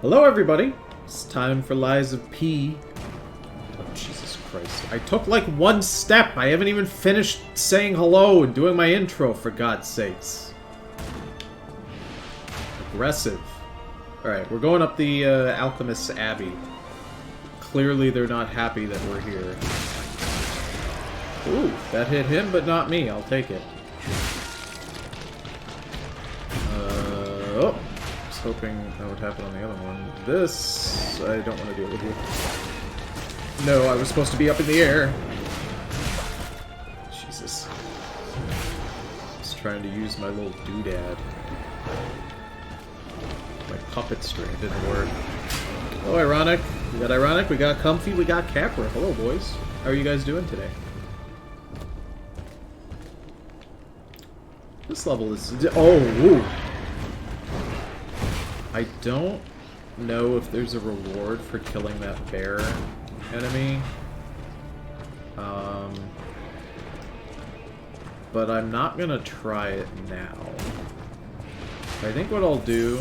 Hello, everybody. It's time for Lies of P. Oh, Jesus Christ. I took like one step. I haven't even finished saying hello and doing my intro, for God's sakes. Aggressive. Alright, we're going up the Alchemist's Abbey. Clearly they're not happy that we're here. Ooh, that hit him, but not me. I'll take it. Oh. Hoping that would happen on the other one. This, I don't want to deal with you. No, I was supposed to be up in the air. Jesus. Just trying to use my little doodad. My puppet string didn't work. Oh, ironic. We got ironic, we got comfy, we got Capra. Hello, boys. How are you guys doing today? This level is... Oh, woo. I don't know if there's a reward for killing that bear enemy. But I'm not gonna try it now. I think what I'll do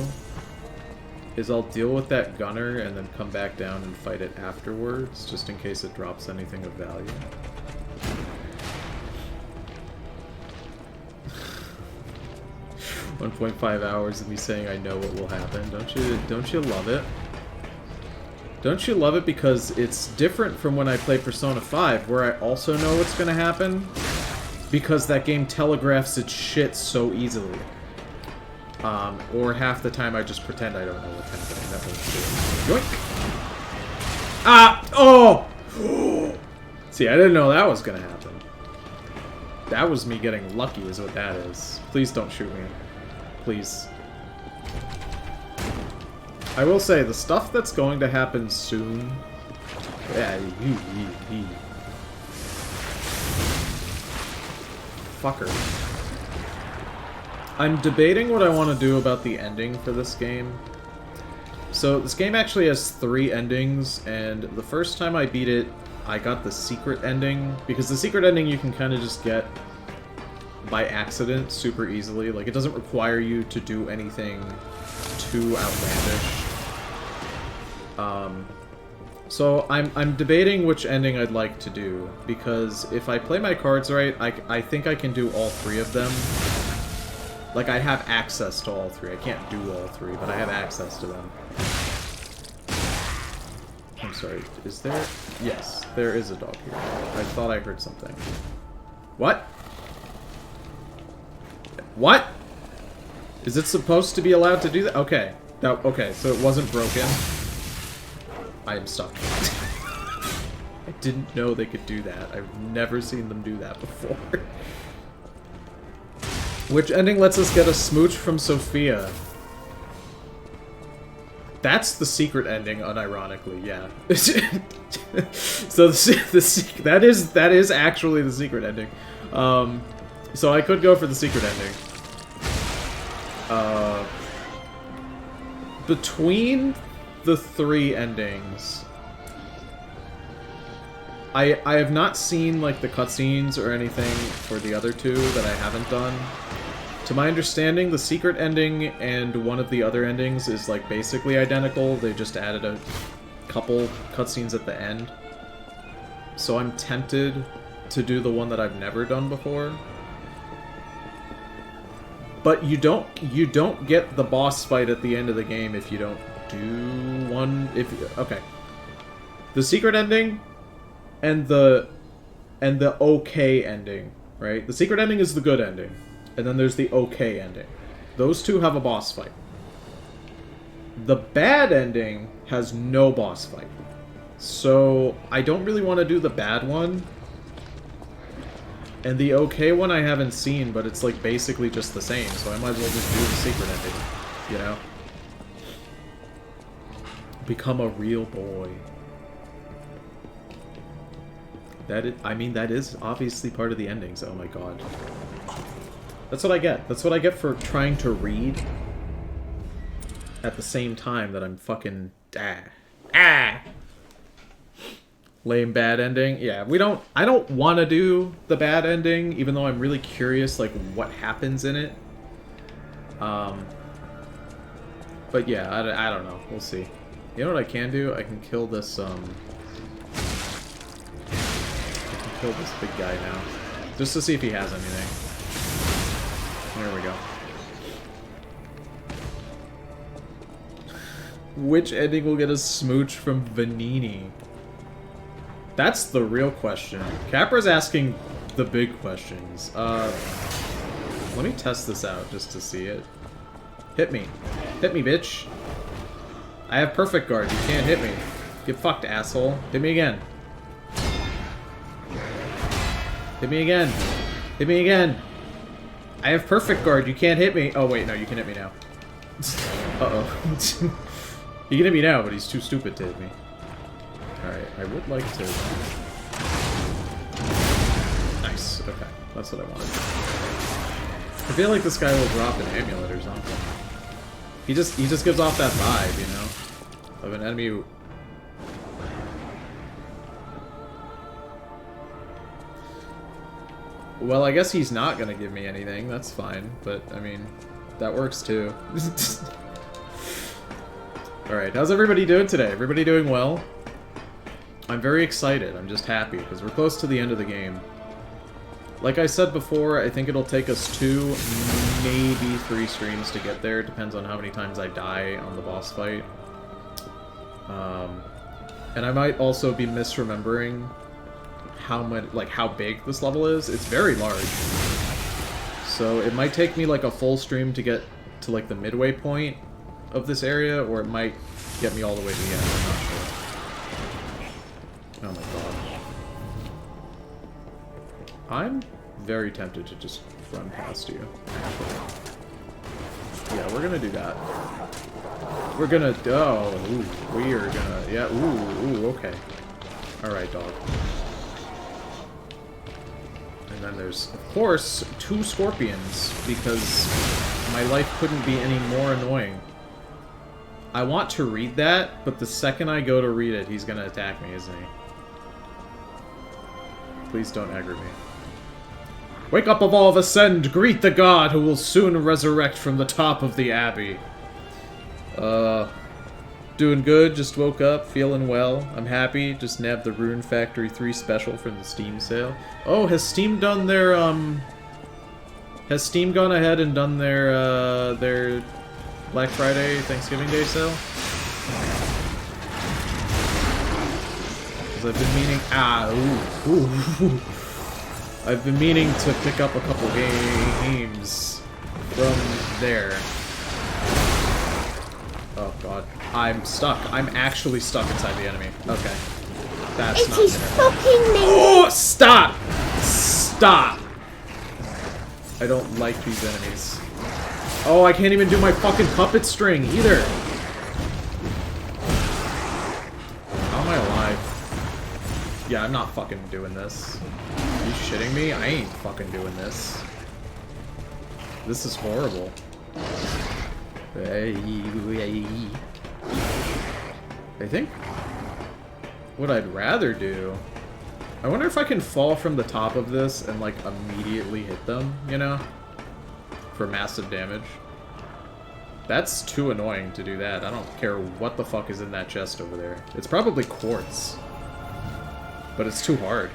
is I'll deal with that gunner and then come back down and fight it afterwards, just in case it drops anything of value. 1.5 hours of me saying I know what will happen. Don't you love it? Don't you love it because it's different from when I play Persona 5, where I also know what's gonna happen, because that game telegraphs its shit so easily. Or half the time I just pretend I don't know what's happening. That one's Yoink! Ah! Oh! See, I didn't know that was gonna happen. That was me getting lucky is what that is. Please don't shoot me. Please. I will say, the stuff that's going to happen soon... Yeah, Fucker. I'm debating what I want to do about the ending for this game. So, this game actually has 3 endings, and the first time I beat it, I got the secret ending, because the secret ending you can kind of just get by accident super easily. Like, it doesn't require you to do anything too outlandish. So I'm debating which ending I'd like to do, because if I play my cards right, I think I can do all 3 of them. Like, I have access to all 3. I can't do all 3, but I have access to them. I'm sorry, is there? Yes, there is a dog here. I thought I heard something. What? What? Is it supposed to be allowed to do that? Okay. No, okay, so it wasn't broken. I am stuck. I didn't know they could do that. I've never seen them do that before. Which ending lets us get a smooch from Sophia? That's the secret ending, unironically, yeah. So that is actually the secret ending. So I could go for the secret ending. Between the 3 endings, I have not seen like the cutscenes or anything for the other 2 that I haven't done. To my understanding, the secret ending and one of the other endings is like basically identical. They just added a couple cutscenes at the end. So I'm tempted to do the one that I've never done before. But you don't get the boss fight at the end of the game if you don't do one. Okay, the secret ending and the okay ending, right? The secret ending is the good ending, and then there's the okay ending. Those 2 have a boss fight. The bad ending has no boss fight, so I don't really want to do the bad one. And the okay one I haven't seen, but it's like basically just the same, so I might as well just do the secret ending, you know? Become a real boy. I mean, that is obviously part of the endings, oh my god. That's what I get. That's what I get for trying to read at the same time that I'm fucking... Lame bad ending. Yeah, I don't want to do the bad ending, even though I'm really curious, like, what happens in it. But yeah, I don't know. We'll see. You know what I can do? I can kill this, I can kill this big guy now. Just to see if he has anything. There we go. Which ending will get a smooch from Vanini? That's the real question. Capra's asking the big questions. Let me test this out just to see it. Hit me. Hit me, bitch. I have perfect guard. You can't hit me. Get fucked, asshole. Hit me again. Hit me again. Hit me again. I have perfect guard. You can't hit me. Oh, wait. No, you can hit me now. Uh-oh. He can hit me now, but he's too stupid to hit me. Alright, I would like to... Nice. Okay. That's what I wanted. I feel like this guy will drop an amulet or something. He just gives off that vibe, you know? Of an enemy who... Well, I guess he's not gonna give me anything. That's fine. But, I mean, that works too. Alright, how's everybody doing today? Everybody doing well? I'm very excited. I'm just happy, because we're close to the end of the game. Like I said before, I think it'll take us 2, maybe 3 streams to get there. Depends on how many times I die on the boss fight. And I might also be misremembering how much, like, how big this level is. It's very large. So it might take me, like, a full stream to get to, like, the midway point of this area, or it might get me all the way to the end. I'm not sure. Oh my god. I'm very tempted to just run past you. Yeah, we're gonna do that. We're gonna... Oh, ooh, we are gonna... Yeah, ooh, okay. Alright, dog. And then there's, of course, 2 scorpions, because my life couldn't be any more annoying. I want to read that, but the second I go to read it, he's gonna attack me, isn't he? Please don't aggro me. Wake up, evolve, ascend, greet the god who will soon resurrect from the top of the abbey. Doing good, just woke up, feeling well. I'm happy, just nabbed the Rune Factory 3 special from the Steam sale. Oh, has Steam done their, Has Steam gone ahead and done their Black Friday, Thanksgiving Day sale? Because I've been meaning... ooh. I've been meaning to pick up a couple games from there. Oh god. I'm stuck. I'm actually stuck inside the enemy. Okay. That's not fair. Fucking me. Oh, stop! Stop! I don't like these enemies. Oh, I can't even do my fucking puppet string either. How am I alive? Yeah, I'm not fucking doing this. Are you shitting me? I ain't fucking doing this. This is horrible. I think what I'd rather do... I wonder if I can fall from the top of this and, like, immediately hit them, you know? For massive damage. That's too annoying to do that. I don't care what the fuck is in that chest over there. It's probably quartz. But it's too hard.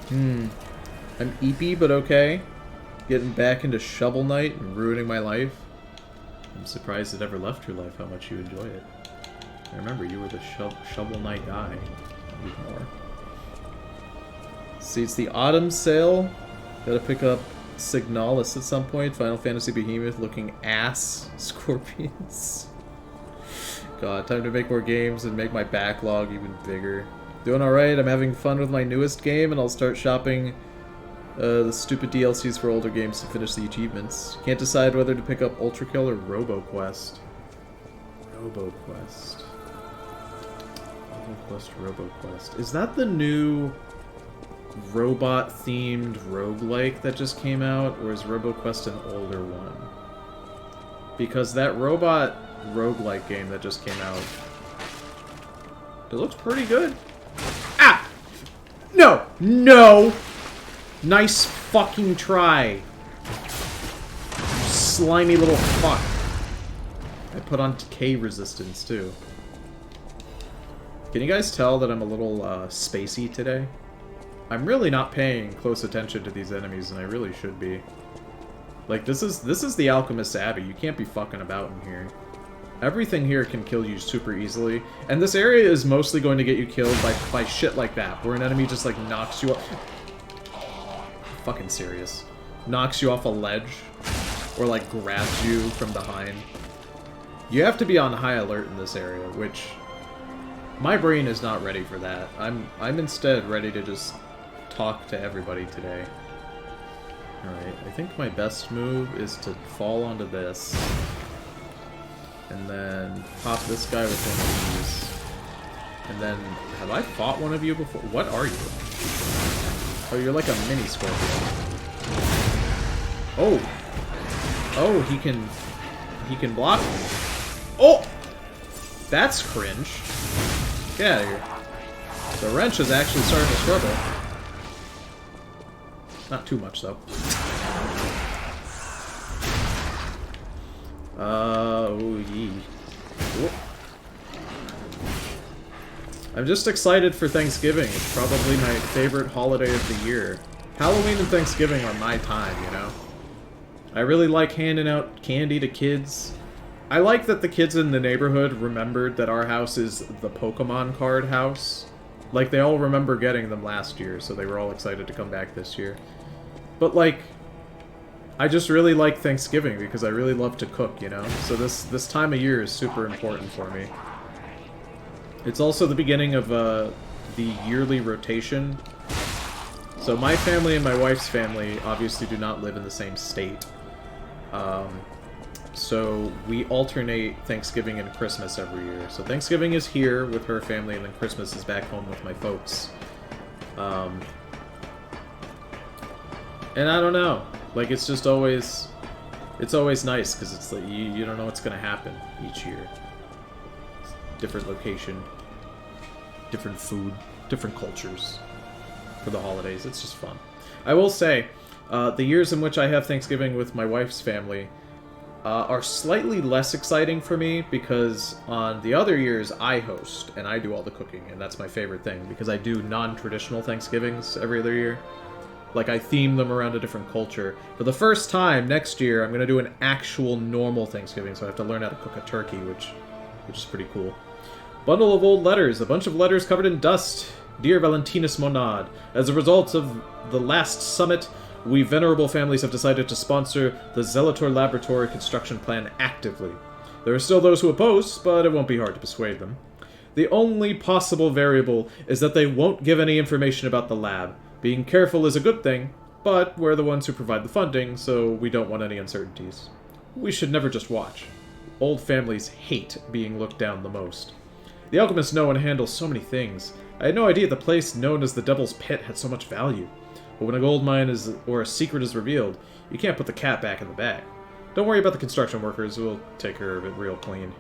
I'm eepy, but okay. Getting back into Shovel Knight and ruining my life. I'm surprised it ever left your life how much you enjoy it. I remember you were the Shovel Knight guy. Even more. See, it's the autumn sale. Gotta pick up Signalis at some point. Final Fantasy Behemoth looking ass scorpions. God, time to make more games and make my backlog even bigger. Doing alright, I'm having fun with my newest game, and I'll start shopping the stupid DLCs for older games to finish the achievements. Can't decide whether to pick up Ultra Kill or RoboQuest. RoboQuest. RoboQuest. Is that the new robot-themed roguelike that just came out, or is RoboQuest an older one? Because that robot roguelike game that just came out, it looks pretty good. Ah! No! No! Nice fucking try. You slimy little fuck. I put on decay resistance, too. Can you guys tell that I'm a little, spacey today? I'm really not paying close attention to these enemies, and I really should be. Like, this is the Alchemist's Abbey. You can't be fucking about in here. Everything here can kill you super easily. And this area is mostly going to get you killed by shit like that, where an enemy just, like, knocks you off... Fucking serious. Knocks you off a ledge, or, like, grabs you from behind. You have to be on high alert in this area, which... My brain is not ready for that. I'm instead ready to just talk to everybody today. Alright, I think my best move is to fall onto this. And then pop this guy with one of these. And then, have I fought one of you before? What are you? Oh, you're like a mini scorpion. Oh! Oh, he can block me. Oh! That's cringe. Get out of here. The wrench is actually starting to struggle. Not too much, though. Oh, yee. Whoop. I'm just excited for Thanksgiving. It's probably my favorite holiday of the year. Halloween and Thanksgiving are my time, you know? I really like handing out candy to kids. I like that the kids in the neighborhood remembered that our house is the Pokemon card house. Like, they all remember getting them last year, so they were all excited to come back this year. But, like, I just really like Thanksgiving because I really love to cook, you know? So this time of year is super important for me. It's also the beginning of the yearly rotation. So my family and my wife's family obviously do not live in the same state. So we alternate Thanksgiving and Christmas every year. So Thanksgiving is here with her family, and then Christmas is back home with my folks. And I don't know. Like, it's just always... It's always nice, because it's like, you don't know what's going to happen each year. Different location, different food, different cultures for the holidays. It's just fun. I will say, the years in which I have Thanksgiving with my wife's family are slightly less exciting for me, because on the other years I host, and I do all the cooking, and that's my favorite thing, because I do non-traditional Thanksgivings every other year. Like, I theme them around a different culture. For the first time, next year, I'm going to do an actual normal Thanksgiving, so I have to learn how to cook a turkey, which is pretty cool. Bundle of old letters. A bunch of letters covered in dust. Dear Valentinus Monad, as a result of the last summit, we venerable families have decided to sponsor the Zelator Laboratory construction plan actively. There are still those who oppose, but it won't be hard to persuade them. The only possible variable is that they won't give any information about the lab. Being careful is a good thing, but we're the ones who provide the funding, so we don't want any uncertainties. We should never just watch. Old families hate being looked down the most. The alchemists know and handle so many things. I had no idea the place known as the Devil's Pit had so much value. But when a gold mine or a secret is revealed, you can't put the cat back in the bag. Don't worry about the construction workers, we'll take care of it real clean.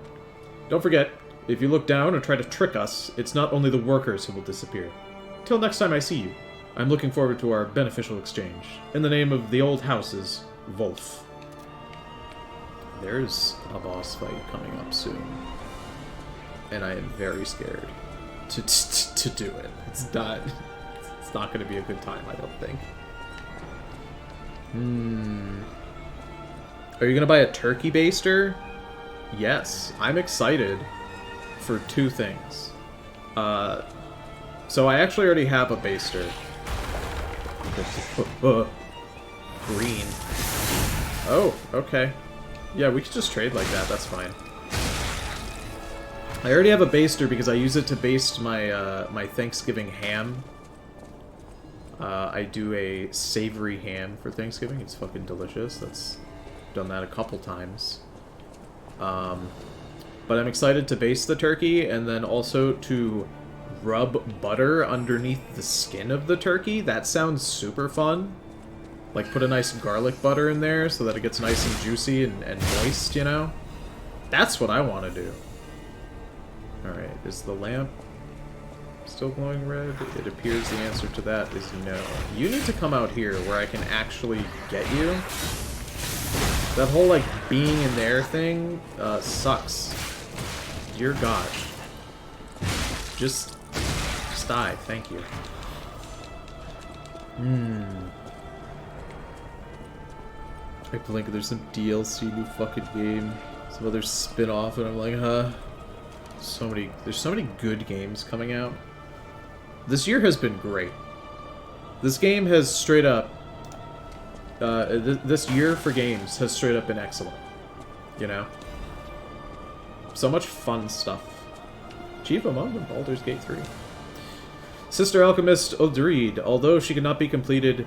Don't forget, if you look down or try to trick us, it's not only the workers who will disappear. Till next time I see you, I'm looking forward to our beneficial exchange. In the name of the old houses, Wolf. There's a boss fight coming up soon. And I am very scared to do it. It's not going to be a good time, I don't think. Are you going to buy a turkey baster? Yes. I'm excited for two things. So I actually already have a baster. Green. Oh, okay. Yeah, we could just trade like that, that's fine. I already have a baster because I use it to baste my my Thanksgiving ham. I do a savory ham for Thanksgiving. It's fucking delicious. That's done that a couple times. But I'm excited to baste the turkey and then also to rub butter underneath the skin of the turkey. That sounds super fun. Like, put a nice garlic butter in there so that it gets nice and juicy and moist, you know? That's what I want to do. Alright, is the lamp still glowing red? It appears the answer to that is no. You need to come out here where I can actually get you. That whole, like, being in there thing, sucks. Dear God. Just die, thank you. I blink, there's some DLC, new fucking game, some other spin-off, and I'm like, huh? There's so many good games coming out. This year has been great. This game has straight up, this year for games has straight up been excellent. You know? So much fun stuff. Chief among them, Baldur's Gate 3. Sister Alchemist Odrid, although she cannot be completed,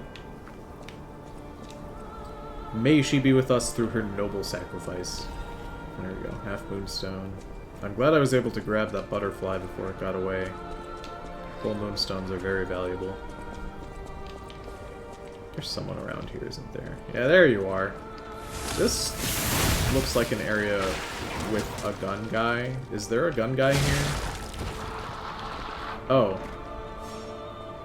may she be with us through her noble sacrifice. There we go, Half Moonstone. I'm glad I was able to grab that butterfly before it got away. Full moonstones are very valuable. There's someone around here, isn't there? Yeah, there you are. This looks like an area with a gun guy. Is there a gun guy here? Oh.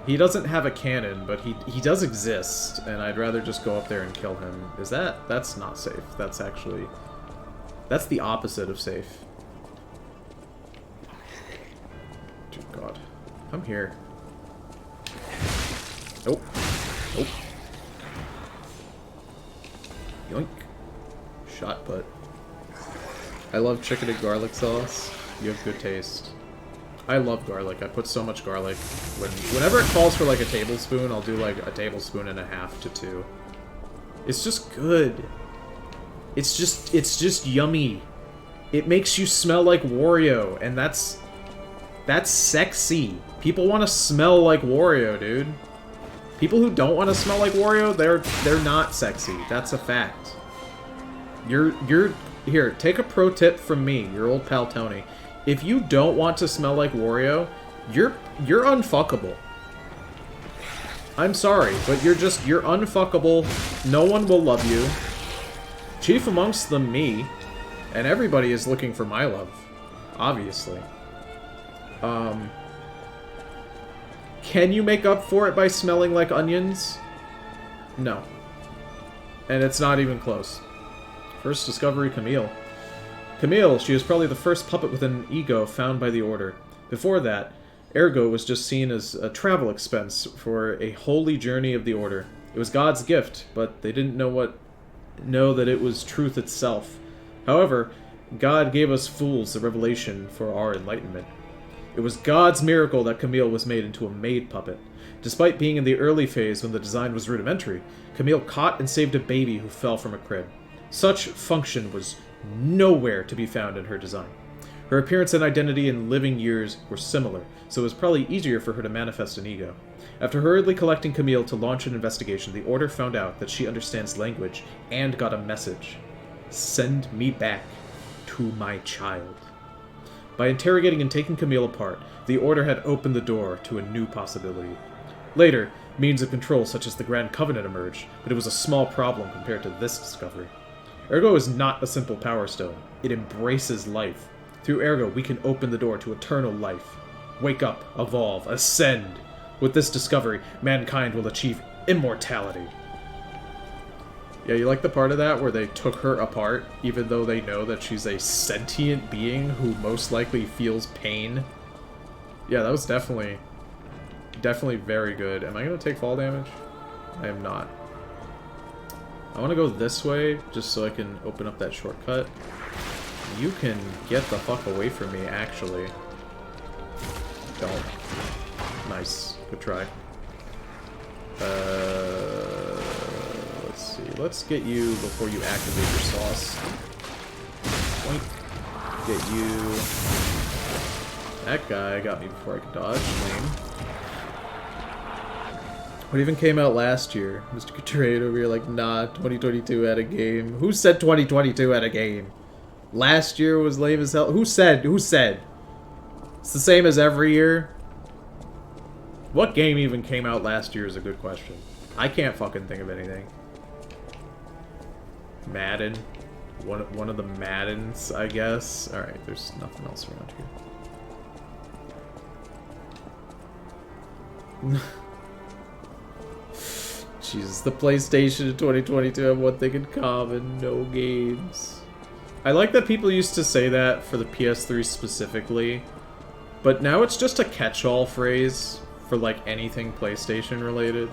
He doesn't have a cannon, but he does exist, and I'd rather just go up there and kill him. Is that... That's not safe. That's actually... That's the opposite of safe. Dear God. Come here. Nope. Nope. Yoink. Shot put. I love chicken and garlic sauce. You have good taste. I love garlic. I put so much garlic. Whenever it calls for like a tablespoon, I'll do like a tablespoon and a half to 2. It's just good. It's just yummy. It makes you smell like Wario, and that's sexy. People want to smell like Wario, dude. People who don't want to smell like Wario, they're not sexy. That's a fact. You're here, take a pro tip from me, your old pal Tony. If you don't want to smell like Wario, you're unfuckable. I'm sorry, but you're unfuckable. No one will love you. Chief amongst them, me. And everybody is looking for my love. Obviously. Can you make up for it by smelling like onions? No. And it's not even close. First discovery, Camille. Camille, she is probably the first puppet with an ego found by the Order. Before that, Ergo was just seen as a travel expense for a holy journey of the Order. It was God's gift, but they didn't know that it was truth itself. However, God gave us fools the revelation for our enlightenment. It was God's miracle that Camille was made into a maid puppet. Despite being in the early phase when the design was rudimentary, Camille caught and saved a baby who fell from a crib. Such function was nowhere to be found in her design. Her appearance and identity in living years were similar, so it was probably easier for her to manifest an ego. After hurriedly collecting Camille to launch an investigation, the Order found out that she understands language and got a message. Send me back to my child. By interrogating and taking Camille apart, the Order had opened the door to a new possibility. Later, means of control such as the Grand Covenant emerged, but it was a small problem compared to this discovery. Ergo is not a simple power stone. It embraces life. Through Ergo, we can open the door to eternal life. Wake up, evolve, ascend. With this discovery, mankind will achieve immortality. Yeah, you like the part of that where they took her apart, even though they know that she's a sentient being who most likely feels pain? Yeah, that was definitely very good. Am I going to take fall damage? I am not. I want to go this way, just so I can open up that shortcut. You can get the fuck away from me, actually. Don't. Nice. Good try. Let's see. Let's get you before you activate your sauce. Boink. Get you. That guy got me before I could dodge. Lame. What even came out last year? Mr. Kutrade over here like, nah, 2022 had a game. Who said 2022 had a game? Last year was lame as hell. Who said? Who said? It's the same as every year. What game even came out last year is a good question. I can't fucking think of anything. Madden. One of the Maddens, I guess. Alright, there's nothing else around here. Jesus, the PlayStation in 2022 have one thing in common: no games. I like that people used to say that for the PS3 specifically, but now it's just a catch-all phrase for, like, anything PlayStation related.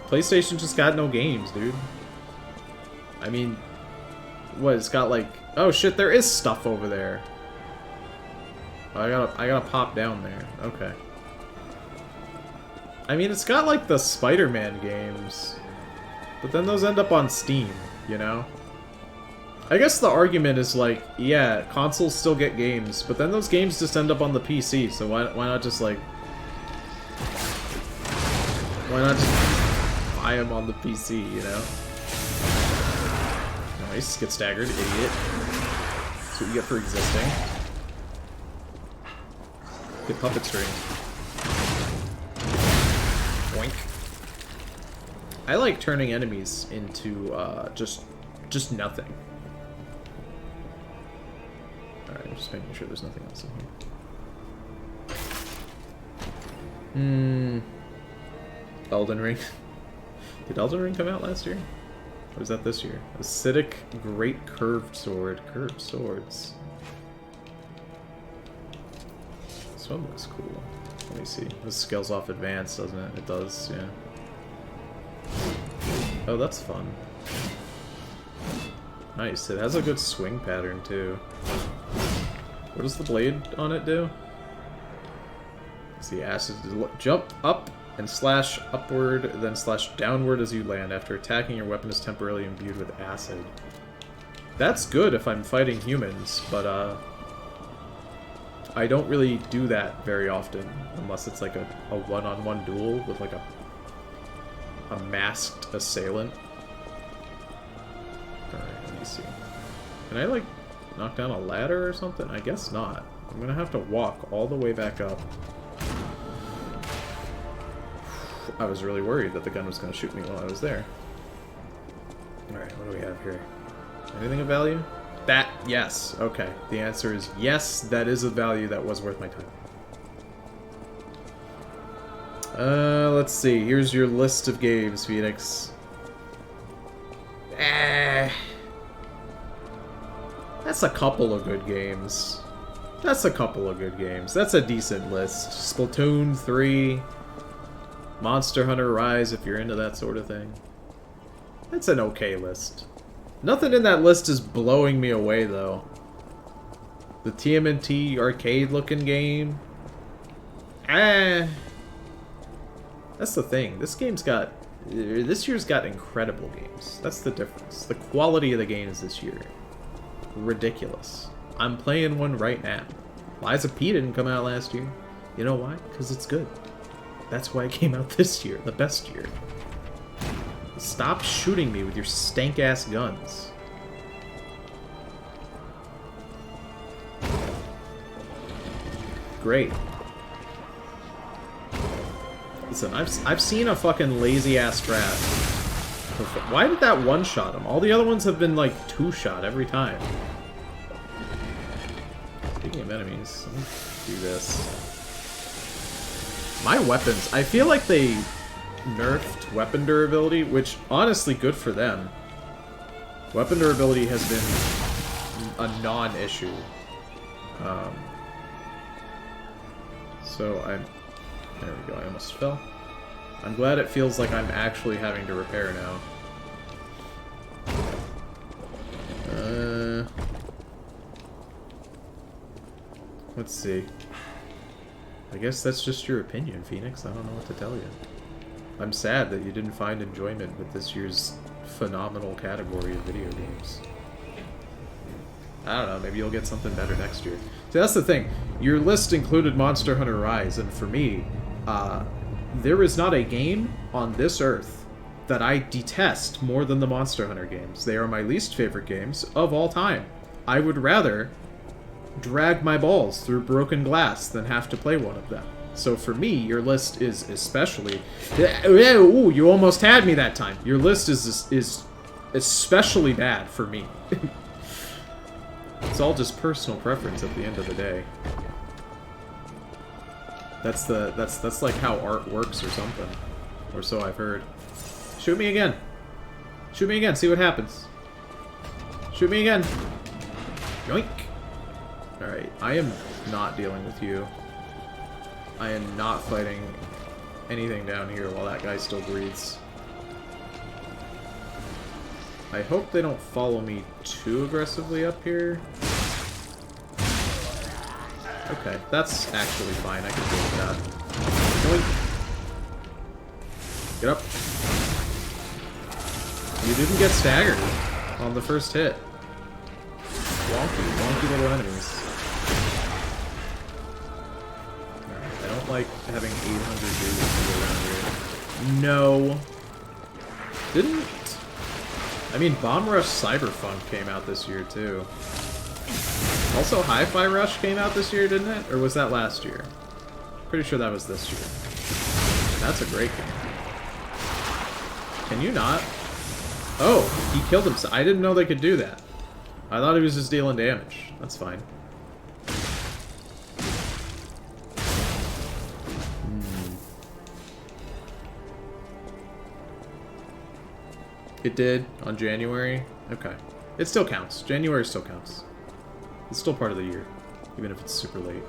PlayStation just got no games, dude. I mean, what, it's got, like... Oh, shit, there is stuff over there. Oh, I gotta pop down there. Okay. I mean, it's got, like, the Spider-Man games, but then those end up on Steam, you know? I guess the argument is, like, yeah, consoles still get games, but then those games just end up on the PC, so why not just, like... Why not just buy them on the PC, you know? Nice, get staggered, idiot. That's what you get for existing. Good puppet string. Boink. I like turning enemies into, just nothing. Alright, I'm just making sure there's nothing else in here. Elden Ring. Did Elden Ring come out last year? Or was that this year? Acidic Great Curved Sword. Curved swords. This one looks cool. Let me see. This scales off advanced, doesn't it? It does, yeah. Oh, that's fun. Nice. It has a good swing pattern, too. What does the blade on it do? See, acid. Jump up and slash upward, then slash downward as you land. After attacking, your weapon is temporarily imbued with acid. That's good if I'm fighting humans, but I don't really do that very often, unless it's like a one-on-one duel with like a masked assailant. Alright, let me see. Can I like knock down a ladder or something? I guess not. I'm gonna have to walk all the way back up. I was really worried that the gun was gonna shoot me while I was there. Alright, what do we have here? Anything of value? That, yes. Okay. The answer is yes, that is a value that was worth my time. Let's see. Here's your list of games, Phoenix. That's a couple of good games. That's a couple of good games. That's a decent list. Splatoon 3, Monster Hunter Rise, if you're into that sort of thing. That's an okay list. Nothing in that list is blowing me away, though. The TMNT arcade-looking game. That's the thing. This year's got incredible games. That's the difference. The quality of the games this year. Ridiculous. I'm playing one right now. Lies of P didn't come out last year. You know why? Because it's good. That's why it came out this year. The best year. Stop shooting me with your stank-ass guns. Great. Listen, I've seen a fucking lazy-ass strat. Why did that one-shot him? All the other ones have been, like, two-shot every time. Speaking of enemies, let me do this. My weapons, I feel like they nerfed weapon durability, which, honestly, good for them. Weapon durability has been a non-issue. So I'm... There we go, I almost fell. I'm glad it feels like I'm actually having to repair now. Let's see. I guess that's just your opinion, Phoenix. I don't know what to tell you. I'm sad that you didn't find enjoyment with this year's phenomenal category of video games. I don't know, maybe you'll get something better next year. See, that's the thing. Your list included Monster Hunter Rise, and for me, there is not a game on this earth that I detest more than the Monster Hunter games. They are my least favorite games of all time. I would rather drag my balls through broken glass than have to play one of them. So for me, your list is especially... Ooh, you almost had me that time. Your list is especially bad for me. It's all just personal preference at the end of the day. That's like how art works or something. Or so I've heard. Shoot me again. Shoot me again. See what happens. Shoot me again. Yoink. Alright, I am not dealing with you. I am not fighting anything down here while that guy still breathes. I hope they don't follow me too aggressively up here. Okay, that's actually fine. I can deal with that. Yoink. Get up. You didn't get staggered on the first hit. Wonky, wonky little enemies. Alright, I don't like having 800 dudes around here. No. Didn't... I mean, Bomb Rush Cyberpunk came out this year, too. Also, Hi-Fi Rush came out this year, didn't it? Or was that last year? Pretty sure that was this year. That's a great game. Can you not? Oh, he killed himself. I didn't know they could do that. I thought he was just dealing damage. That's fine. It did on January? Okay. It still counts. January still counts. It's still part of the year, even if it's super late.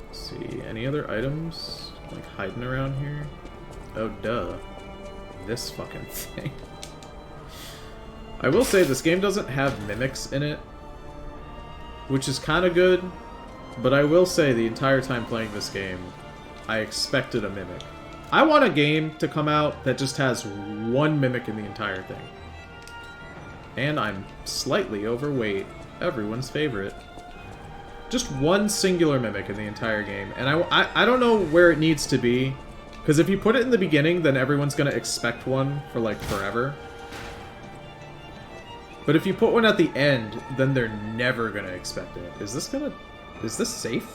Let's see, any other items like hiding around here? Oh, duh. This fucking thing. I will say this game doesn't have mimics in it, which is kind of good, but I will say the entire time playing this game, I expected a mimic. I want a game to come out that just has one mimic in the entire thing. And I'm slightly overweight. Everyone's favorite. Just one singular mimic in the entire game. And I don't know where it needs to be. Because if you put it in the beginning, then everyone's going to expect one for, like, forever. But if you put one at the end, then they're never going to expect it. Is this safe?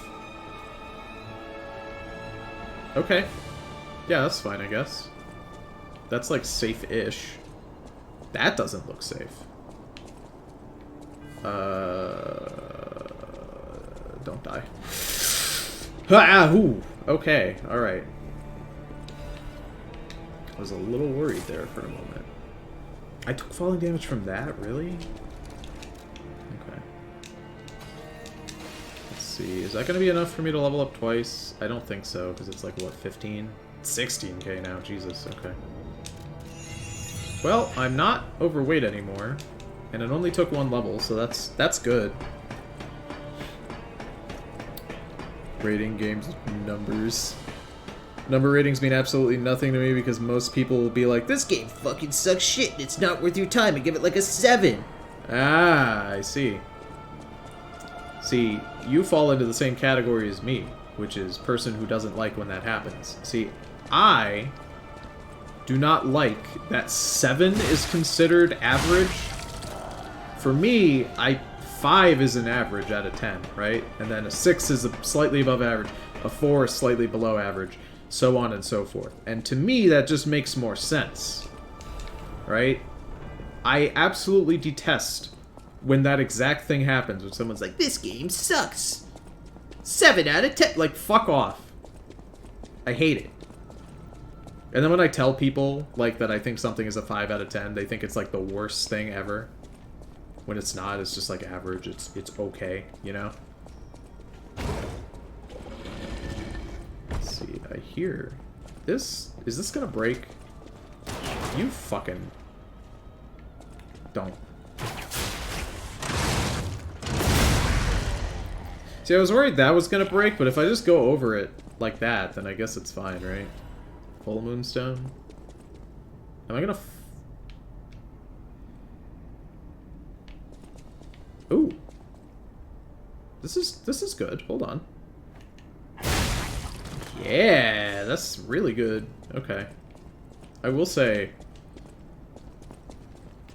Okay. Yeah, that's fine, I guess. That's, like, safe-ish. That doesn't look safe. Don't die. Ah, ooh. Okay, alright. I was a little worried there for a moment. I took falling damage from that? Really? Okay. Let's see. Is that going to be enough for me to level up twice? I don't think so, because it's like, what, 15? 16k now. Jesus, okay. Well, I'm not overweight anymore, and it only took one level, so that's good. Rating games numbers. Number ratings mean absolutely nothing to me because most people will be like, this game fucking sucks shit and it's not worth your time, and give it like a 7. Ah, I see. See, you fall into the same category as me, which is person who doesn't like when that happens. See, I do not like that 7 is considered average. For me, 5 is an average out of 10, right? And then a 6 is slightly above average, a 4 is slightly below average, so on and so forth. And to me, that just makes more sense, right? I absolutely detest when that exact thing happens, when someone's like, this game sucks. 7 out of 10. Like, fuck off. I hate it. And then when I tell people, like, that I think something is a 5 out of 10, they think it's, like, the worst thing ever. When it's not, it's just, like, average. It's okay, you know? Let's see, I hear... Is this gonna break? You fucking... Don't. See, I was worried that was gonna break, but if I just go over it like that, then I guess it's fine, right? Full Moonstone. Am I gonna... Ooh. This is good. Hold on. Yeah, that's really good. Okay. I will say,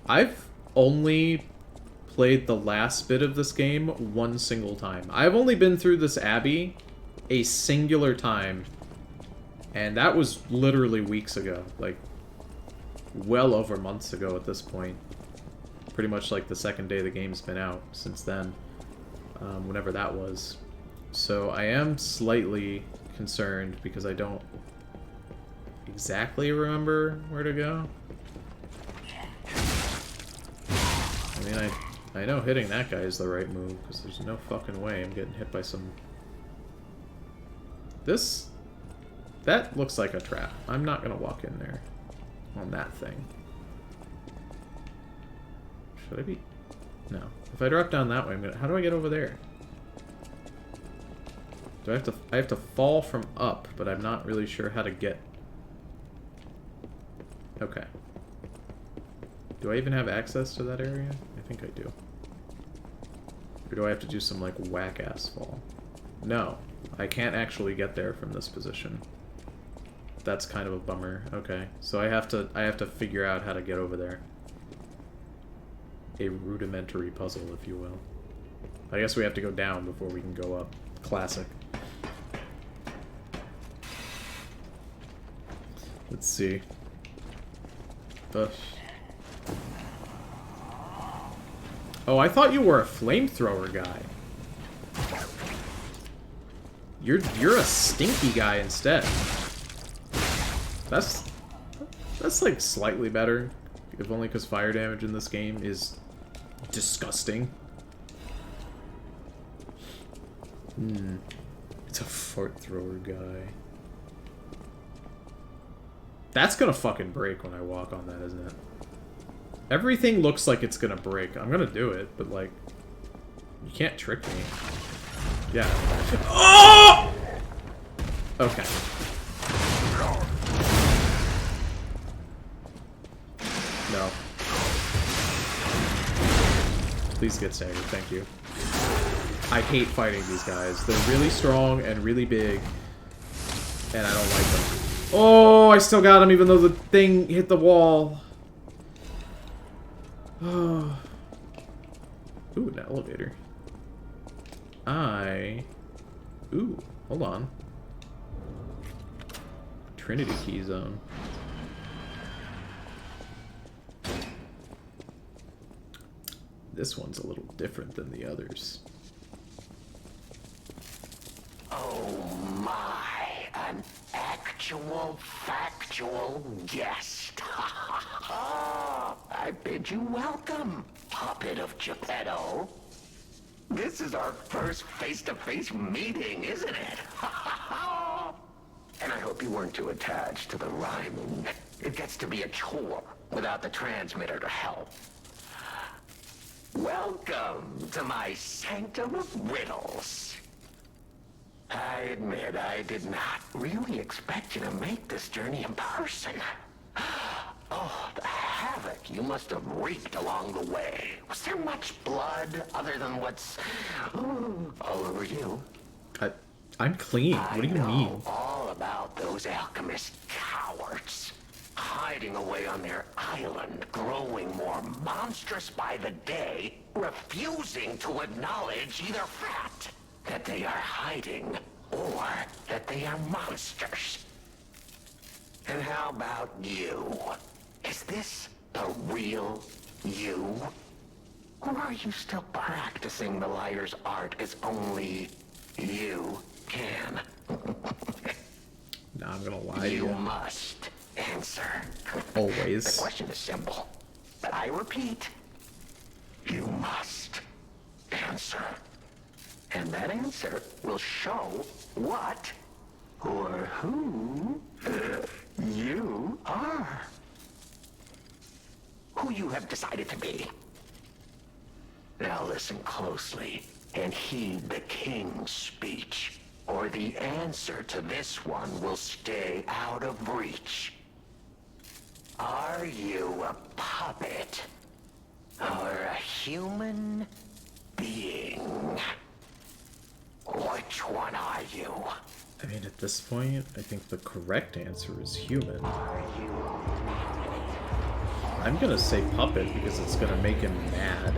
I've only played the last bit of this game one single time. I've only been through this Abbey a singular time, and that was literally weeks ago. Like, well over months ago at this point. Pretty much like the second day the game's been out since then, whenever that was. So I am slightly concerned because I don't exactly remember where to go. I mean, I know hitting that guy is the right move, because there's no fucking way I'm getting hit by some... That looks like a trap. I'm not gonna walk in there on that thing. Should I be? No. If I drop down that way, I'm gonna... How do I get over there? Do I have to... I have to fall from up, but I'm not really sure how to get... Okay. Do I even have access to that area? I think I do. Or do I have to do some, like, whack-ass fall? No. I can't actually get there from this position. That's kind of a bummer. Okay. So I have to figure out how to get over there. A rudimentary puzzle, if you will. I guess we have to go down before we can go up. Classic. Let's see. Oh, I thought you were a flamethrower guy. You're a stinky guy instead. That's like slightly better, if only because fire damage in this game is disgusting. It's a fart thrower guy. That's gonna fucking break when I walk on that, isn't it? Everything looks like it's gonna break. I'm gonna do it, but like, you can't trick me. Yeah. Oh! Okay. No. Please get staggered, thank you. I hate fighting these guys. They're really strong and really big, and I don't like them. Oh, I still got him even though the thing hit the wall. Oh. Ooh, an elevator. Ooh, hold on. Trinity key zone. This one's a little different than the others. Oh my, an actual, factual guest. I bid you welcome, puppet of Geppetto. This is our first face-to-face meeting, isn't it? And I hope you weren't too attached to the rhyming. It gets to be a chore without the transmitter to help. Welcome to my sanctum of riddles. I admit I did not really expect you to make this journey in person. Oh, the havoc you must have wreaked along the way. Was there much blood other than what's all over you? I'm clean. What do you mean? I know all about those alchemist cowards. Hiding away on their island, growing more monstrous by the day, refusing to acknowledge either fact that they are hiding or that they are monsters. And how about you? Is this the real you? Or are you still practicing the liar's art as only you can? Nah, I'm gonna lie to You you. must answer. Always. The question is simple, but I repeat, you must answer. And that answer will show what or who you are. Who you have decided to be. Now listen closely and heed the king's speech, or the answer to this one will stay out of reach. Are you a puppet or a human being? Which one are you? I mean, at this point, I think the correct answer is human. I'm gonna say puppet because it's gonna make him mad.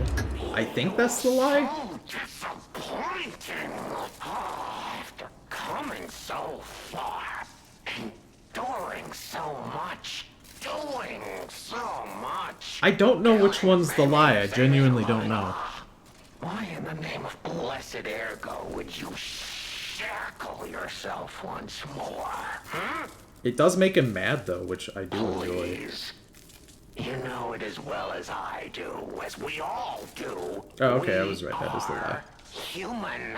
I think that's the lie. So disappointing. After coming so far, enduring so much, doing so much. I don't know which one's the lie. I genuinely don't know. Why in the name of blessed ergo would you shackle yourself once more? Huh? It does make him mad, though, which I do enjoy. Please. You know it as well as I do, as we all do. Oh, okay, I was right. That is the lie. Are human.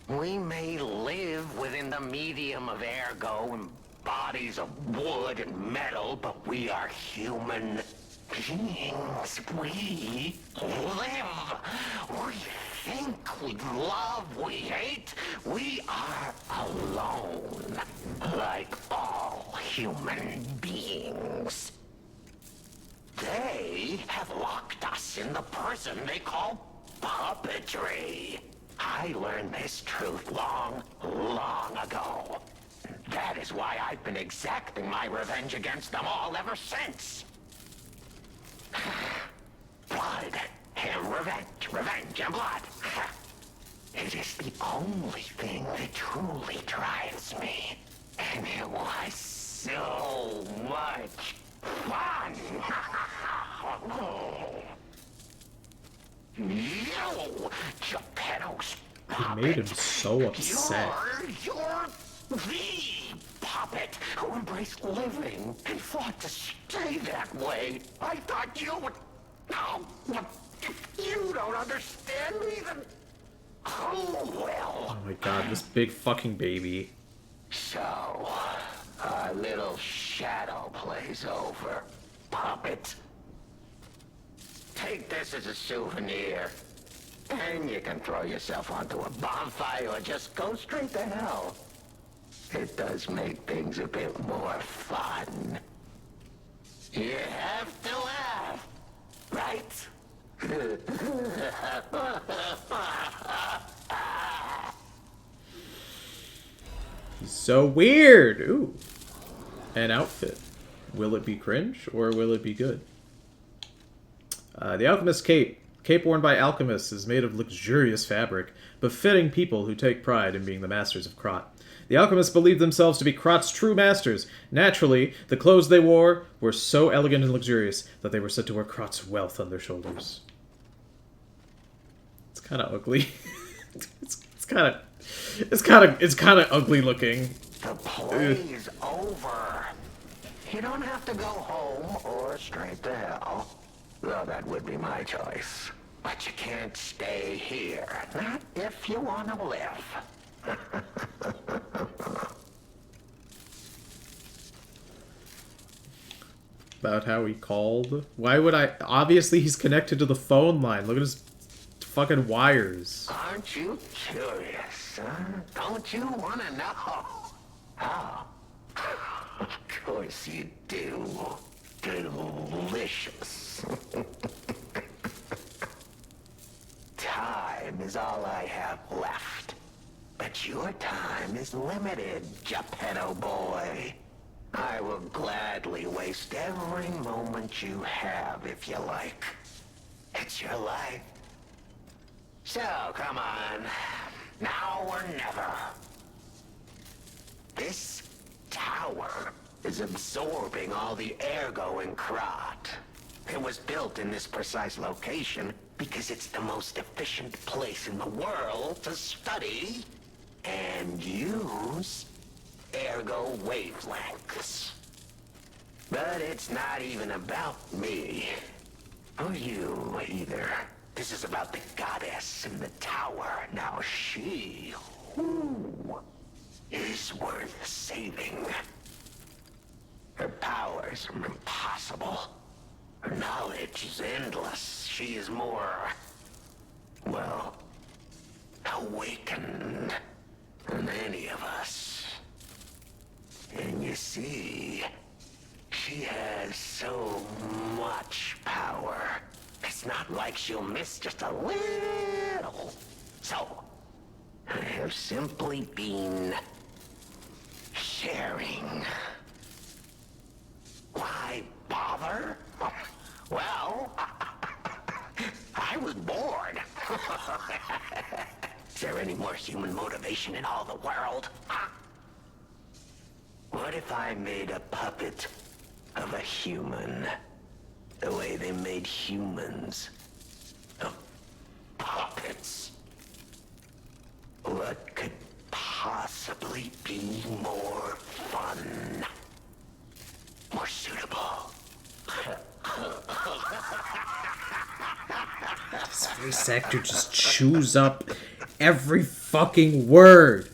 We may live within the medium of ergo and bodies of wood and metal, but we are human beings. We live. We think, we love, we hate. We are alone, like all human beings. They have locked us in the prison they call puppetry. I learned this truth long, long ago. That is why I've been exacting my revenge against them all ever since. Blood and revenge, revenge and blood. It is the only thing that truly drives me. And it was so much fun. You, Geppetto's He made him so upset. You're the puppet who embraced living and fought to stay that way. I thought you would... Oh, you don't understand me then... Oh, well. Oh my god, this big fucking baby. So, our little shadow plays over, puppet. Take this as a souvenir. And you can throw yourself onto a bonfire or just go straight to hell. It does make things a bit more fun. You have to laugh, right? He's so weird. Ooh. An outfit. Will it be cringe or will it be good? The Alchemist's Cape. Cape worn by alchemists is made of luxurious fabric, befitting people who take pride in being the masters of Krot. The alchemists believed themselves to be Krot's true masters. Naturally, the clothes they wore were so elegant and luxurious that they were said to wear Krot's wealth on their shoulders. It's kind of ugly. it's kind of ugly looking. The play's over. You don't have to go home or straight to hell. Though that would be my choice. But you can't stay here. Not if you want to live. About how he called? Why would I... Obviously he's connected to the phone line. Look at his fucking wires. Aren't you curious, huh? Don't you want to know? Oh. Of course you do. Delicious. Time is all I have left. But your time is limited, Geppetto boy. I will gladly waste every moment you have if you like. It's your life. So, come on. Now or never. This tower is absorbing all the ergo in Krot. It was built in this precise location because it's the most efficient place in the world to study and use ergo wavelengths. But it's not even about me. Or you, either. This is about the goddess in the tower. Now she, who is worth saving. Her powers are impossible. Her knowledge is endless. She is more, well, awakened than any of us. And you see, she has so much power. It's not like she'll miss just a little. So, I have simply been sharing. Why bother? Well, I was bored. Is there any more human motivation in all the world? Huh? What if I made a puppet of a human? The way they made humans of puppets. What could possibly be more fun? This voice actor just chews up every fucking word.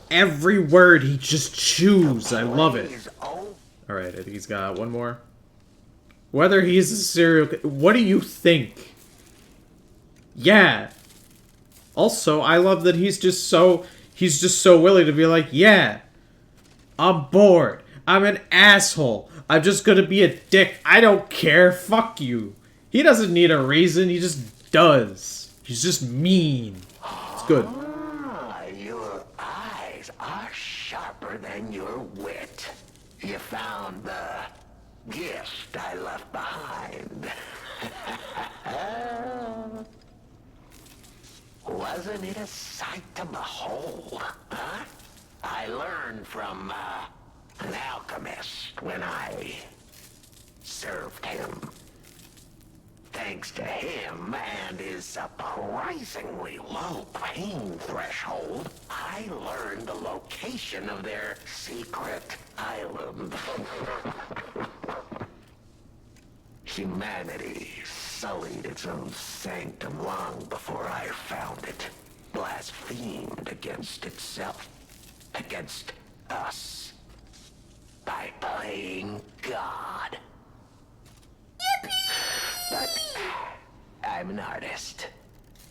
Every word he just chews. I love it. Alright, I think he's got one more. Whether he's a serial... What do you think? Yeah. Also, I love that he's just so willing to be like, yeah, I'm bored. I'm an asshole. I'm just gonna be a dick. I don't care. Fuck you. He doesn't need a reason. He just does. He's just mean. It's good. Ah, your eyes are sharper than your wit. You found the gift I left behind. Wasn't it a sight to behold, huh? I learned from an alchemist when I served him. Thanks to him and his surprisingly low pain threshold, I learned the location of their secret island. Humanity sullied its own sanctum long before I found it. Blasphemed against itself, against us, by playing God. But I'm an artist.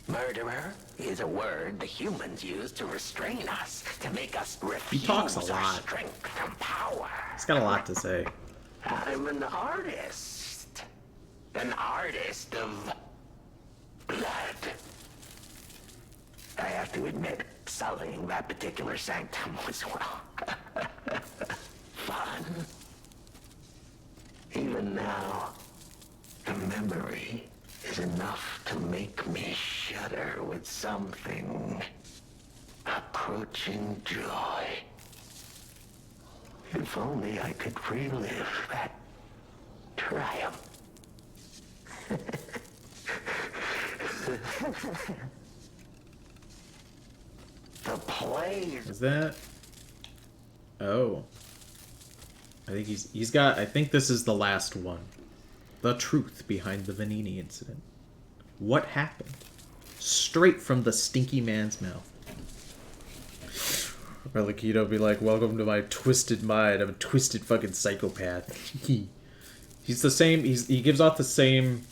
Murderer is a word the humans use to restrain us, to make us refuse He talks a our lot. strength and power. He's got a lot to say. I'm an artist. An artist of blood. I have to admit, sullying that particular sanctum was, well, fun. Even now, the memory is enough to make me shudder with something approaching joy. If only I could relive that triumph. The play Is that... Oh. I think he's got... I think this is the last one. The truth behind the Vanini incident. What happened? Straight from the stinky man's mouth. Reliquito be like, welcome to my twisted mind. I'm a twisted fucking psychopath. He's the same... He gives off the same...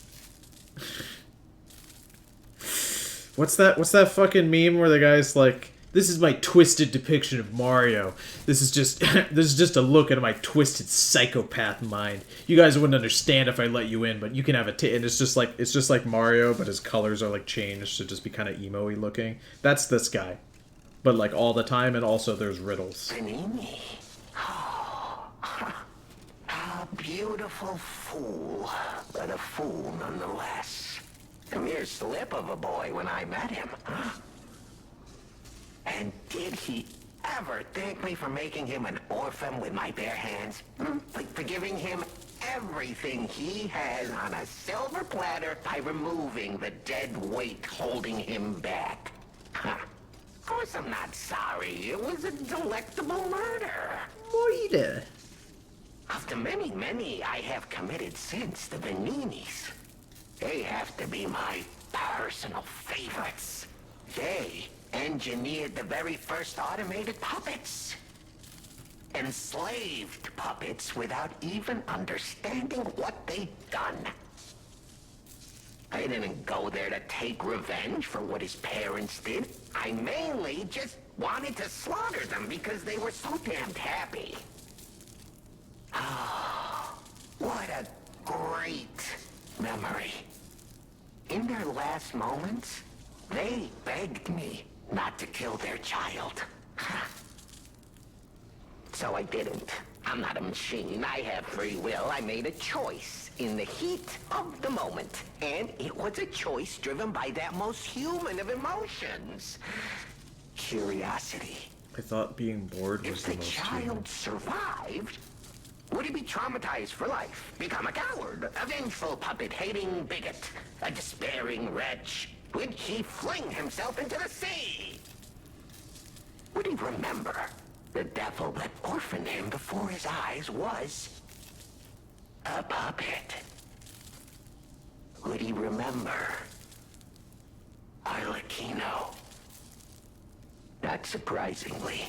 What's that fucking meme where the guy's like, this is my twisted depiction of Mario. This is just a look at my twisted psychopath mind. You guys wouldn't understand if I let you in, but you can have and it's just like Mario, but his colors are like changed to just be kind of emo-y looking. That's this guy. But like all the time, and also there's riddles. Panini. Oh, a beautiful fool, but a fool nonetheless. A mere slip of a boy when I met him. And did he ever thank me for making him an orphan with my bare hands? For giving him everything he has on a silver platter by removing the dead weight holding him back. Of course I'm not sorry. It was a delectable murder. Moida. Of the many I have committed since, the Vaninis, they have to be my personal favorites. They engineered the very first automated puppets. Enslaved puppets without even understanding what they'd done. I didn't go there to take revenge for what his parents did. I mainly just wanted to slaughter them because they were so damned happy. Oh, what a great memory. In their last moments, they begged me not to kill their child. So I didn't. I'm not a machine. I have free will. I made a choice in the heat of the moment. And it was a choice driven by that most human of emotions. Curiosity. I thought being bored was If the the most child human. survived, would he be traumatized for life? Become a coward, a vengeful puppet-hating bigot, a despairing wretch? Would he fling himself into the sea? Would he remember the devil that orphaned him before his eyes was a puppet? Would he remember Arlecchino. Not surprisingly,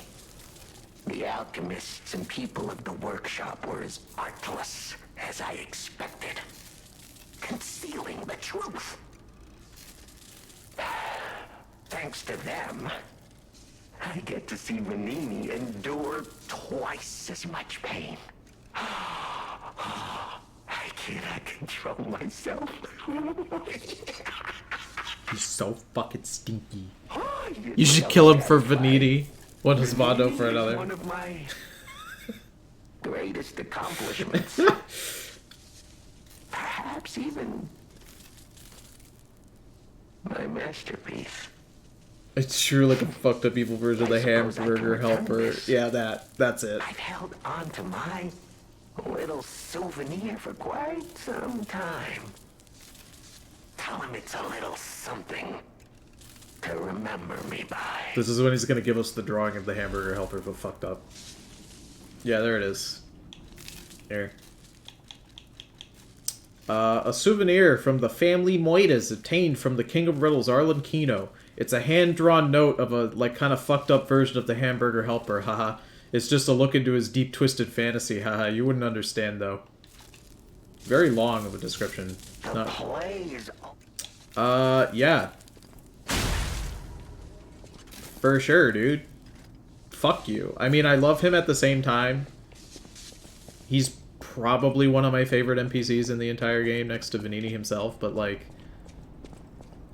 the alchemists and people of the workshop were as artless as I expected, concealing the truth. Thanks to them, I get to see Venini endure twice as much pain. I cannot control myself. He's so fucking stinky. You should kill him for Venini. One Husbando for another. One of my greatest accomplishments. Perhaps even my masterpiece. It's sure like a fucked up evil version of the hamburger helper. Yeah, that's it. I've held on to my little souvenir for quite some time. Tell him it's a little something to remember me by. This is when he's gonna give us the drawing of the hamburger helper, but fucked up. Yeah, there it is. Here. A souvenir from the family Moitas obtained from the King of Riddles, Arlecchino. It's a hand-drawn note of a, like, kind of fucked up version of the hamburger helper, haha. It's just a look into his deep, twisted fantasy, haha. You wouldn't understand, though. Very long of a description. The play is... yeah. For sure, dude. Fuck you. I mean, I love him at the same time. He's probably one of my favorite NPCs in the entire game, next to Venini himself, but, like...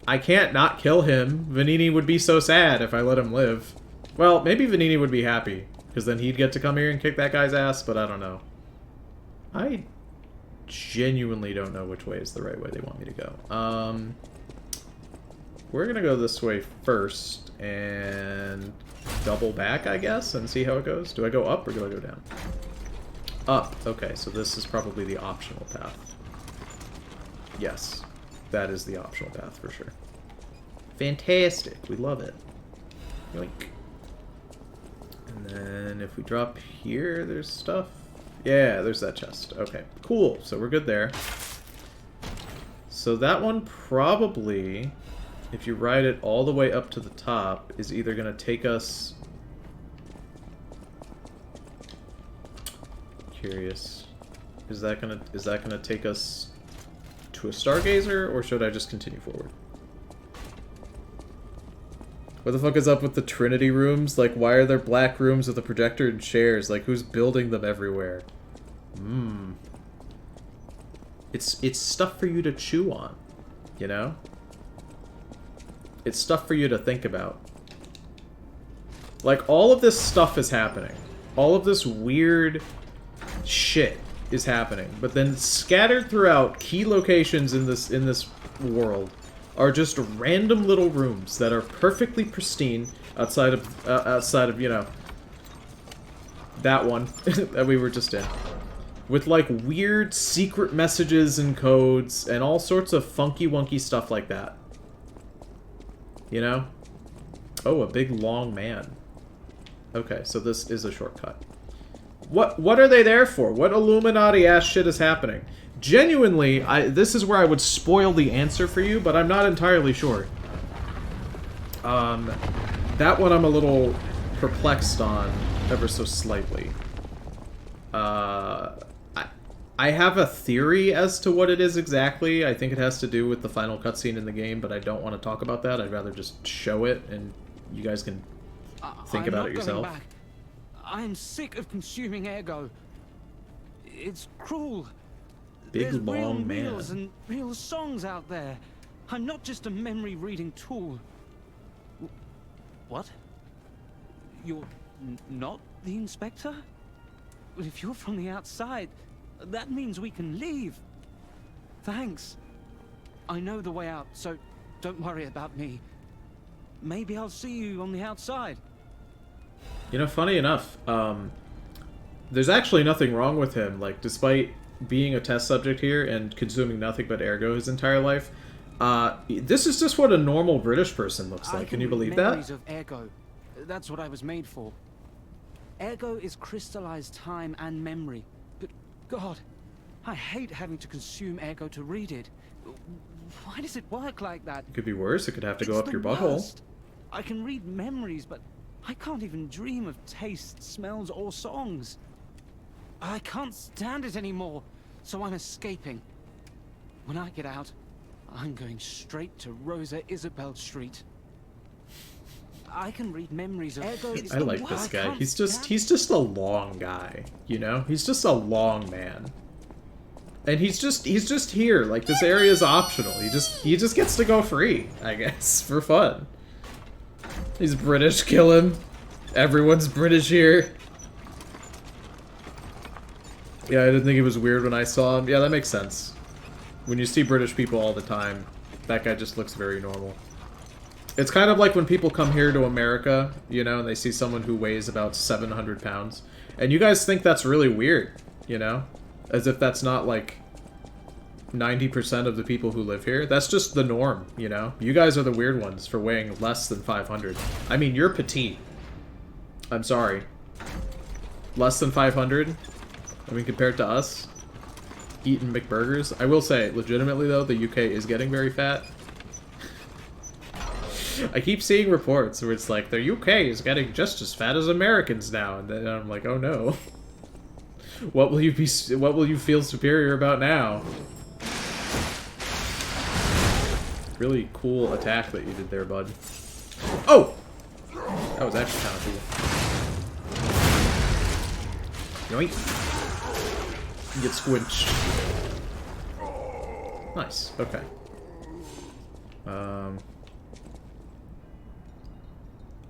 I can't not kill him. Venini would be so sad if I let him live. Well, maybe Venini would be happy, because then he'd get to come here and kick that guy's ass, but I don't know. I genuinely don't know which way is the right way they want me to go. We're gonna go this way first, and double back, I guess, and see how it goes. Do I go up, or do I go down? Up. Okay, so this is probably the optional path. Yes. That is the optional path, for sure. Fantastic. We love it. Yoink. And then if we drop here, there's stuff. Yeah, there's that chest. Okay, cool. So we're good there. So that one probably, if you ride it all the way up to the top, is either going to take us... Curious. Is that gonna take us to a stargazer, or should I just continue forward? What the fuck is up with the Trinity rooms? Like, why are there black rooms with a projector and chairs? Like, who's building them everywhere? It's stuff for you to chew on, you know? It's stuff for you to think about. Like, all of this stuff is happening. All of this weird shit is happening, but then scattered throughout key locations in this world are just random little rooms that are perfectly pristine outside of you know, that one that we were just in, with like weird secret messages and codes and all sorts of funky wonky stuff like that, you know. Oh, a big long man. Okay, so this is a shortcut. What are they there for? What Illuminati-ass shit is happening? Genuinely, this is where I would spoil the answer for you, but I'm not entirely sure. That one I'm a little perplexed on, ever so slightly. I have a theory as to what it is exactly. I think it has to do with the final cutscene in the game, but I don't want to talk about that. I'd rather just show it, and you guys can think about it yourself. I'm sick of consuming Ergo. It's cruel. Big There's real long man. meals and real songs out there. I'm not just a memory-reading tool. What? You're not the inspector? Well, if you're from the outside, that means we can leave. Thanks. I know the way out, so don't worry about me. Maybe I'll see you on the outside. You know, funny enough, there's actually nothing wrong with him. Like, despite being a test subject here and consuming nothing but Ergo his entire life, this is just what a normal British person looks like. Can you believe that? Memories of Ergo. That's what I was made for. Ergo is crystallized time and memory. But, God, I hate having to consume Ergo to read it. Why does it work like that? It could be worse. It could have to go It's up your the butthole. worst. I can read memories, but I can't even dream of tastes, smells, or songs. I can't stand it anymore, so I'm escaping. When I get out, I'm going straight to Rosa Isabel Street. I can read memories of I like this guy. He's just a long guy, you know? He's just a long man. And he's just here. Like, this area is optional. He just gets to go free, I guess, for fun. He's British, kill him. Everyone's British here. Yeah, I didn't think it was weird when I saw him. Yeah, that makes sense. When you see British people all the time, that guy just looks very normal. It's kind of like when people come here to America, you know, and they see someone who weighs about 700 pounds. And you guys think that's really weird, you know? As if that's not, like, 90% of the people who live here. That's just the norm, you know? You guys are the weird ones for weighing less than 500. I mean, you're petite. I'm sorry. Less than 500? I mean, compared to us? Eating McBurgers? I will say, legitimately, though, the UK is getting very fat. I keep seeing reports where it's like, the UK is getting just as fat as Americans now, and then I'm like, oh no. What will you feel superior about now? Really cool attack that you did there, bud. Oh! That was actually kind of cool. Yoink. You get squinched. Nice, okay.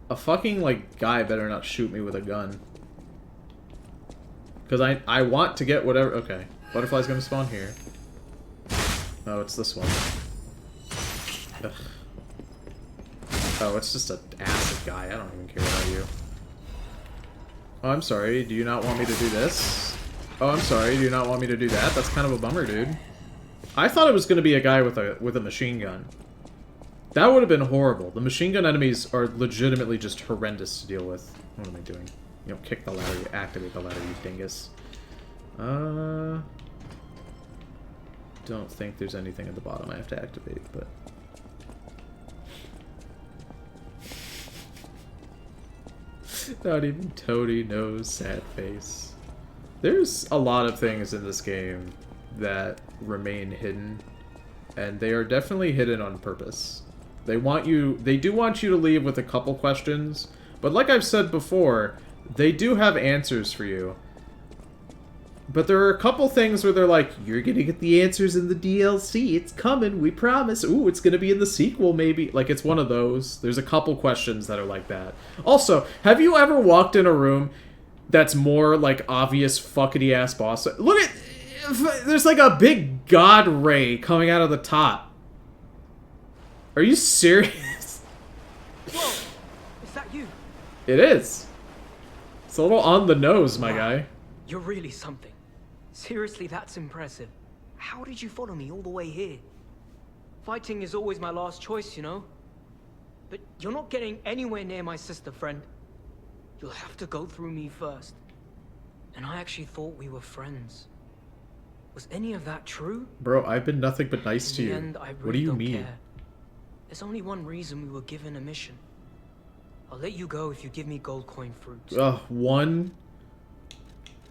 A fucking, like, guy better not shoot me with a gun. Because I want to get whatever... Okay. Butterfly's gonna spawn here. Oh, it's this one. Ugh. Oh, it's just an acid guy. I don't even care about you. Oh, I'm sorry. Do you not want me to do this? Oh, I'm sorry. Do you not want me to do that? That's kind of a bummer, dude. I thought it was gonna be a guy with a machine gun. That would have been horrible. The machine gun enemies are legitimately just horrendous to deal with. What am I doing? You don't kick the ladder, you activate the ladder, you dingus. Don't think there's anything at the bottom I have to activate, but... Not even Toady knows, sad face. There's a lot of things in this game that remain hidden, and they are definitely hidden on purpose. They do want you to leave with a couple questions, but like I've said before, they do have answers for you. But there are a couple things where they're like, you're gonna get the answers in the DLC, it's coming, we promise. Ooh, it's gonna be in the sequel, maybe. Like, it's one of those. There's a couple questions that are like that. Also, have you ever walked in a room that's more, like, obvious fuckity-ass boss? Look at... There's, like, a big god ray coming out of the top. Are you serious? Whoa! Is that you? It is. It's a little on the nose, my guy. You're really something. Seriously, that's impressive. How did you follow me all the way here? Fighting is always my last choice, you know? But you're not getting anywhere near my sister, friend. You'll have to go through me first. And I actually thought we were friends. Was any of that true? Bro, I've been nothing but nice to you. What do you mean? There's only one reason we were given a mission. I'll let you go if you give me gold coin fruits.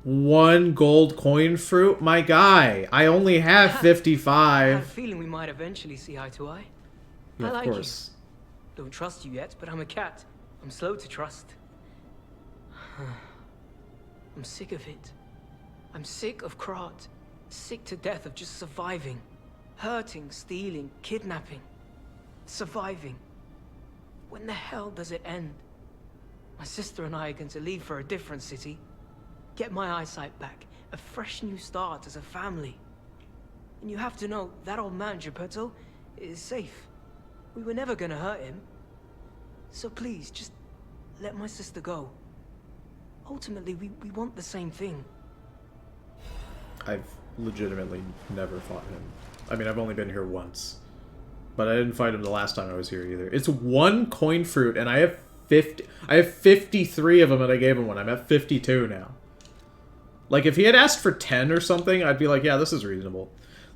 One gold coin fruit? My guy, I only have 55. I have a feeling we might eventually see eye to eye. Yeah, I like of course. You. Don't trust you yet, but I'm a cat. I'm slow to trust. I'm sick of it. I'm sick of Krat. Sick to death of just surviving. Hurting, stealing, kidnapping. Surviving. When the hell does it end? My sister and I are going to leave for a different city. Get my eyesight back. A fresh new start as a family. And you have to know, that old man, Geppetto, is safe. We were never gonna hurt him. So please, just let my sister go. Ultimately, we want the same thing. I've legitimately never fought him. I mean, I've only been here once. But I didn't fight him the last time I was here either. It's one coin fruit, and I have 53 of them, and I gave him one. I'm at 52 now. Like, if he had asked for 10 or something, I'd be like, yeah, this is reasonable.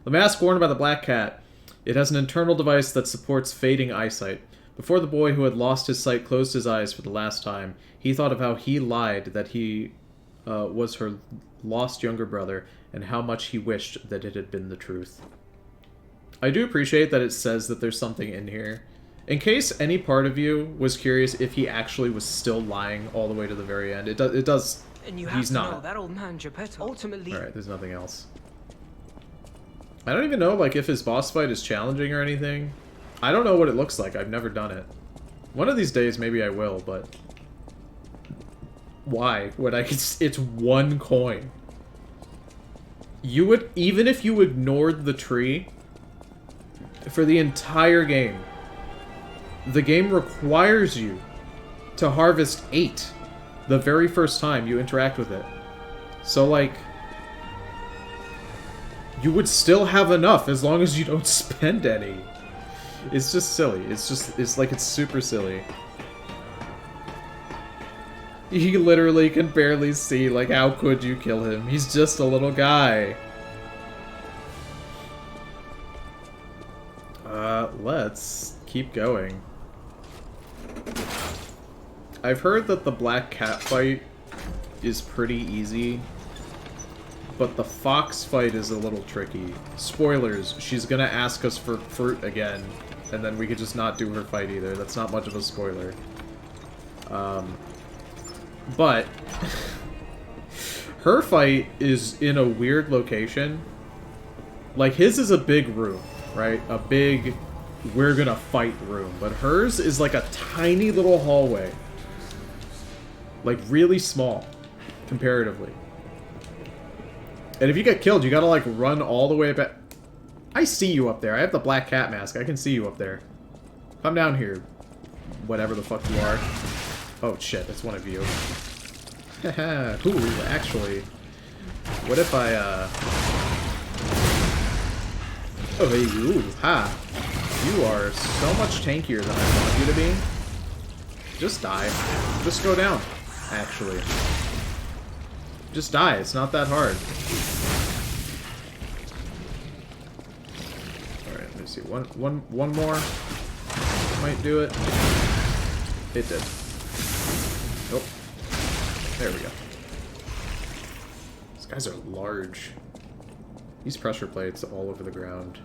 The mask worn by the Black Cat. It has an internal device that supports fading eyesight. Before the boy who had lost his sight closed his eyes for the last time, he thought of how he lied that he was her lost younger brother, and how much he wished that it had been the truth. I do appreciate that it says that there's something in here. In case any part of you was curious if he actually was still lying all the way to the very end, it does. And you have he's to not. know that old man Geppetto ultimately. All right, there's nothing else. I don't even know like if his boss fight is challenging or anything. I don't know what it looks like. I've never done it. One of these days, maybe I will, but why? When I can, it's 1 coin. You would, even if you ignored the tree for the entire game, the game requires you to harvest 8 the very first time you interact with it. So, like, you would still have enough as long as you don't spend any. It's just silly. It's like, it's super silly. He literally can barely see, like, how could you kill him? He's just a little guy. Let's keep going. I've heard that the black cat fight is pretty easy, but the fox fight is a little tricky. Spoilers, she's gonna ask us for fruit again, and then we could just not do her fight either. That's not much of a spoiler. But her fight is in a weird location. Like, his is a big room, right? A big, we're gonna fight room. But hers is like a tiny little hallway. Like, really small, comparatively. And if you get killed, you gotta, like, run all the way back. I see you up there. I have the black cat mask. I can see you up there. Come down here. Whatever the fuck you are. Oh, shit. That's one of you. Haha. Ooh, actually. What if I, Oh, hey, ooh, ha. You are so much tankier than I want you to be. Just die. Just go down, actually. Just die. It's not that hard. Alright, let me see. One more. Might do it. It did. Nope. There we go. These guys are large. These pressure plates all over the ground.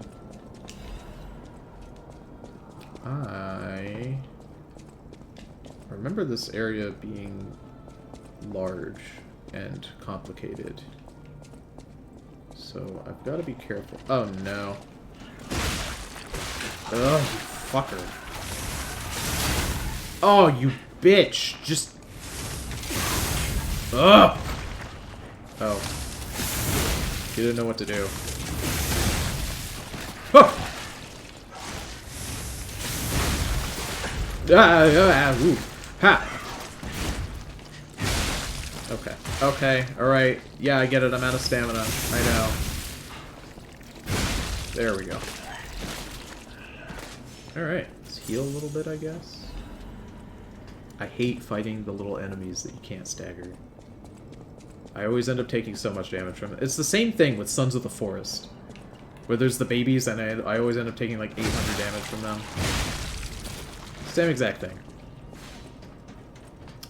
I remember this area being large and complicated. So I've got to be careful. Oh no. Ugh, fucker. Oh, you bitch. Just... Ugh! Oh. You didn't know what to do. Oh! Ooh. Ha! Okay. Okay. Alright. Yeah, I get it. I'm out of stamina. I know. There we go. Alright. Let's heal a little bit, I guess. I hate fighting the little enemies that you can't stagger. I always end up taking so much damage from it. It's the same thing with Sons of the Forest, where there's the babies, and I always end up taking like 800 damage from them. Same exact thing.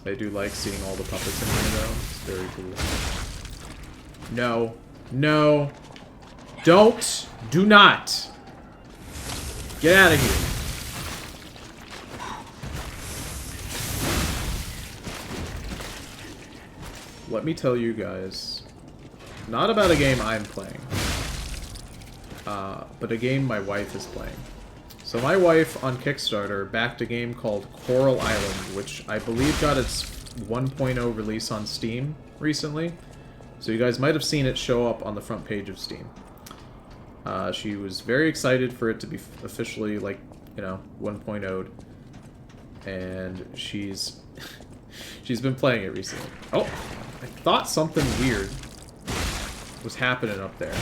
I do like seeing all the puppets in here, though. It's very cool. No. No. Don't. Do not. Get out of here. Let me tell you guys, not about a game I'm playing, but a game my wife is playing. So my wife, on Kickstarter, backed a game called Coral Island, which I believe got its 1.0 release on Steam recently. So you guys might have seen it show up on the front page of Steam. She was very excited for it to be officially, like, you know, 1.0'd. And she's been playing it recently. Oh! I thought something weird was happening up there.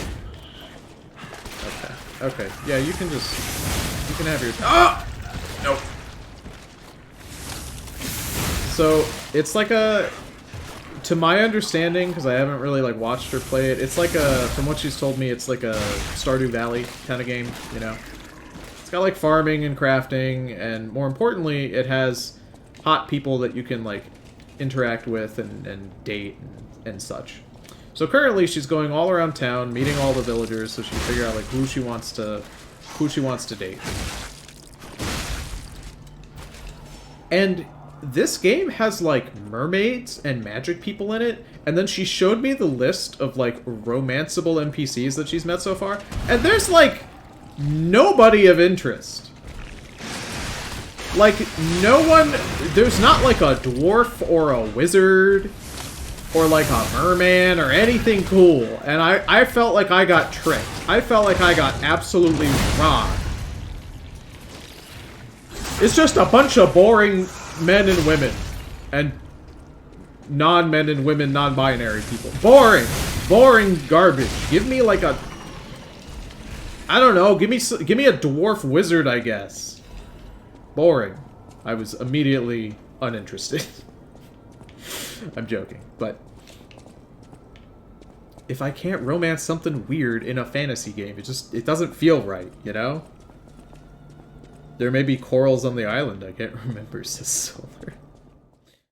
Okay. Okay. Yeah, you can have your... Ah! Nope. So, it's like a... To my understanding, because I haven't really, like, watched her play it, it's like a... From what she's told me, it's like a Stardew Valley kind of game, you know? It's got like farming and crafting, and more importantly, it has hot people that you can like interact with and date and such. So currently she's going all around town, meeting all the villagers so she can figure out like who she wants to date. And this game has like mermaids and magic people in it, and then she showed me the list of like romanceable NPCs that she's met so far, and there's like nobody of interest. Like no one, there's not like a dwarf or a wizard or like a merman or anything cool, and I felt like I got tricked. I felt like I got absolutely robbed. It's just a bunch of boring men and women. And non-men and women, non-binary people. Boring! Boring garbage. Give me like a... I don't know, give me a dwarf wizard, I guess. Boring. I was immediately uninterested. I'm joking, but... if I can't romance something weird in a fantasy game, it doesn't feel right, you know? There may be corals on the island, I can't remember, says Solar.